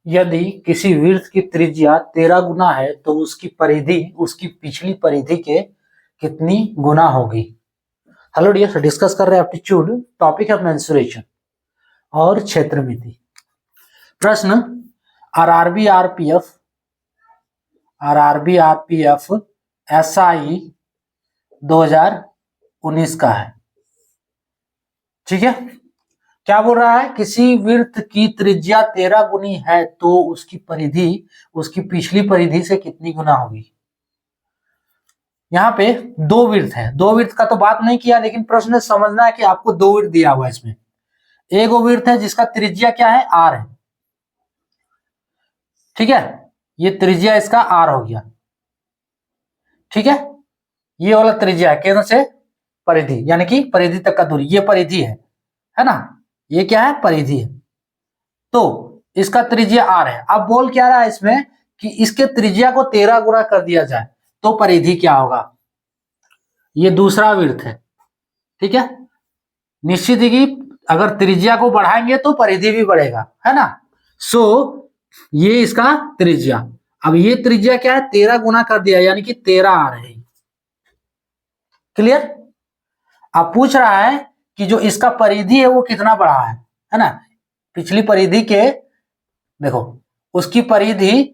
यदि किसी वृत्त की त्रिज्या 13 गुना है तो उसकी परिधि उसकी पिछली परिधि के कितनी गुना होगी। हेलो डियर, डिस्कस कर रहे हैं एप्टीट्यूड, टॉपिक है मेंसुरेशन और क्षेत्रमिति। प्रश्न, आरआरबी आरपीएफ एसआई 2019 का है। ठीक है, क्या बोल रहा है, किसी वृत्त की त्रिज्या 13 गुनी है तो उसकी परिधि उसकी पिछली परिधि से कितनी गुना होगी। यहाँ पे दो वृत्त है, दो वृत्त का तो बात नहीं किया, लेकिन प्रश्न समझना है कि आपको दो वृत्त दिया हुआ है। इसमें एक वृत्त है जिसका त्रिज्या क्या है, आर है। ठीक है, ये त्रिज्या इसका आर हो गया। ठीक है, ये वाला त्रिज्या है केंद्र से परिधि, यानी कि परिधि तक का दूरी, ये परिधि है ना, ये क्या है, परिधि है। तो इसका त्रिज्या आर है। अब बोल क्या रहा है इसमें कि इसके त्रिज्या को 13 गुना कर दिया जाए तो परिधि क्या होगा। ये दूसरा वृत्त है। ठीक है, निश्चित ही कि अगर त्रिज्या को बढ़ाएंगे तो परिधि भी बढ़ेगा, है ना। सो ये इसका त्रिज्या, अब ये त्रिज्या क्या है, 13 गुना कर दिया, यानी कि 13 आ रहे। क्लियर। अब पूछ रहा है कि जो इसका परिधि है वो कितना बड़ा है ना। पिछली परिधि के देखो, उसकी परिधि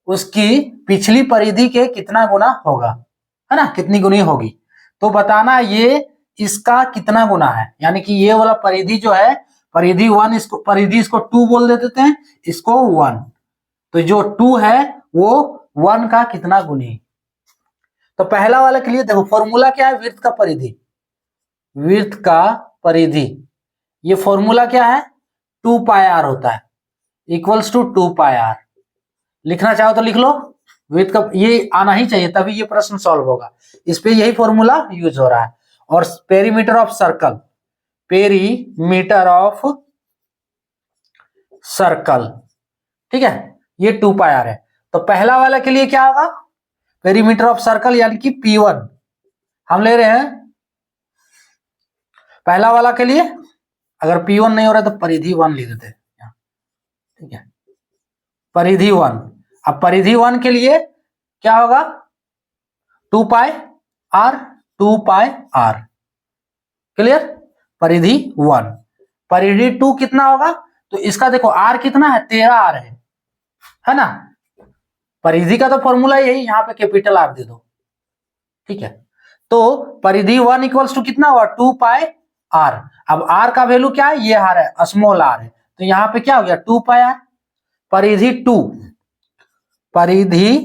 उसकी पिछली परिधि के कितना गुना होगा, है ना, कितनी गुनी होगी। तो बताना ये इसका कितना गुना है, यानी कि ये वाला परिधि जो है, परिधि 1, इसको परिधि इसको 2 बोल देते हैं, इसको 1। तो जो 2 है वो 1 का कितना गुनी। तो पहला वाले के लिए देखो फॉर्मूला क्या है, वृत्त का परिधि, वृत्त का परिधि, ये फॉर्मूला क्या है, 2 पाई आर होता है, इक्वल्स टू 2 पाई आर। लिखना चाहो तो लिख लो, वृत्त का ये आना ही चाहिए तभी ये प्रश्न सॉल्व होगा। इस पे यही फॉर्मूला यूज हो रहा है। और perimeter of circle, perimeter of circle, ठीक है, ये 2 पाई आर है। तो पहला वाला के लिए क्या होगा, पेरीमीटर ऑफ सर्कल यानी कि P1 हम ले रहे हैं। पहला वाला के लिए अगर P1 नहीं हो रहा तो परिधि 1 लिख देते हैं। ठीक है, परिधि 1। अब परिधि 1 के लिए क्या होगा, 2 पाई आर, 2 पाई आर। क्लियर। परिधि 1, परिधि 2 कितना होगा, तो इसका देखो आर कितना है, 13 आर है ना। परिधि का तो फॉर्मूला यही, यहाँ पे कैपिटल आर दे दो। ठीक है, तो परिधि 1 इक्वल्स टू कितना हुआ, 2 पाई आर। अब आर का वैल्यू क्या है, ये आर है, स्मॉल आर है, तो यहाँ पे क्या हो गया, 2 पाई आर। परिधि 2, परिधि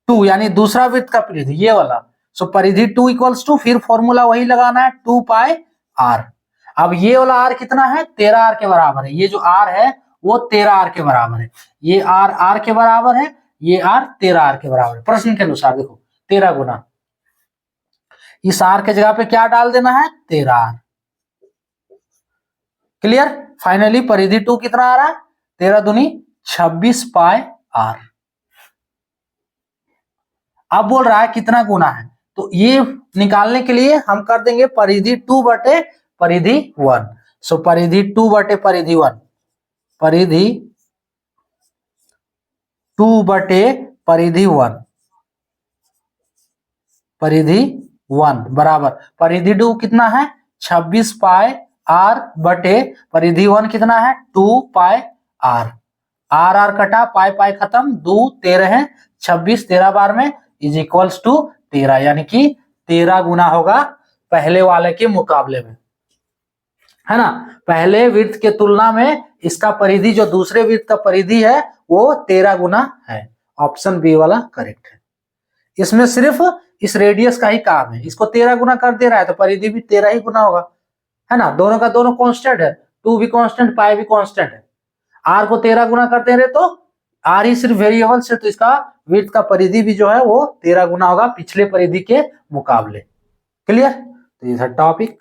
2 यानी दूसरा वृत्त का परिधि ये वाला। सो परिधि 2 इक्वल्स टू, फिर फॉर्मूला वही लगाना है, 2 पाई आर। अब ये वाला आर कितना है, 13 आर के बराबर है। ये जो आर है वो 13 आर के बराबर है, ये आर आर के बराबर है, ये आर 13 आर के बराबर है। प्रश्न के अनुसार देखो 13 गुना, इस आर के जगह पे क्या डाल देना है, 13 आर। क्लियर। फाइनली परिधि 2 कितना आ रहा है, 13 दूनी 26 पाई आर। अब बोल रहा है कितना गुना है, तो ये निकालने के लिए हम कर देंगे परिधि 2 बटे परिधि 1। सो परिधि 2 बटे परिधि 1, परिधि 2 बटे परिधि 1, परिधि 1 बराबर परिधि 2 कितना है, 26 पाई आर बटे परिधि 1 कितना है, 2 पाई आर। आर आर कटा, पाई पाई खत्म, 2 13 है, 26 13 बार में इज इक्वल्स टू 13, यानी कि 13 गुना होगा पहले वाले के मुकाबले में, है ना। पहले वृत्त के तुलना में इसका परिधि, जो दूसरे वृत्त का परिधि है वो 13 गुना है। ऑप्शन बी वाला करेक्ट है। इसमें सिर्फ इस रेडियस का ही काम है, इसको 13 गुना कर दे रहा है तो परिधि भी 13 ही गुना होगा, है ना। दोनों का दोनों कांस्टेंट है, 2 भी कांस्टेंट, पाई भी कांस्टेंट है। आर को 13 गुना कर दे रहे तो आर ही सिर्फ वेरिएबल से, तो इसका वृत्त का परिधि भी जो है वो 13 गुना होगा पिछले परिधि के मुकाबले। क्लियर। तो ये था टॉपिक।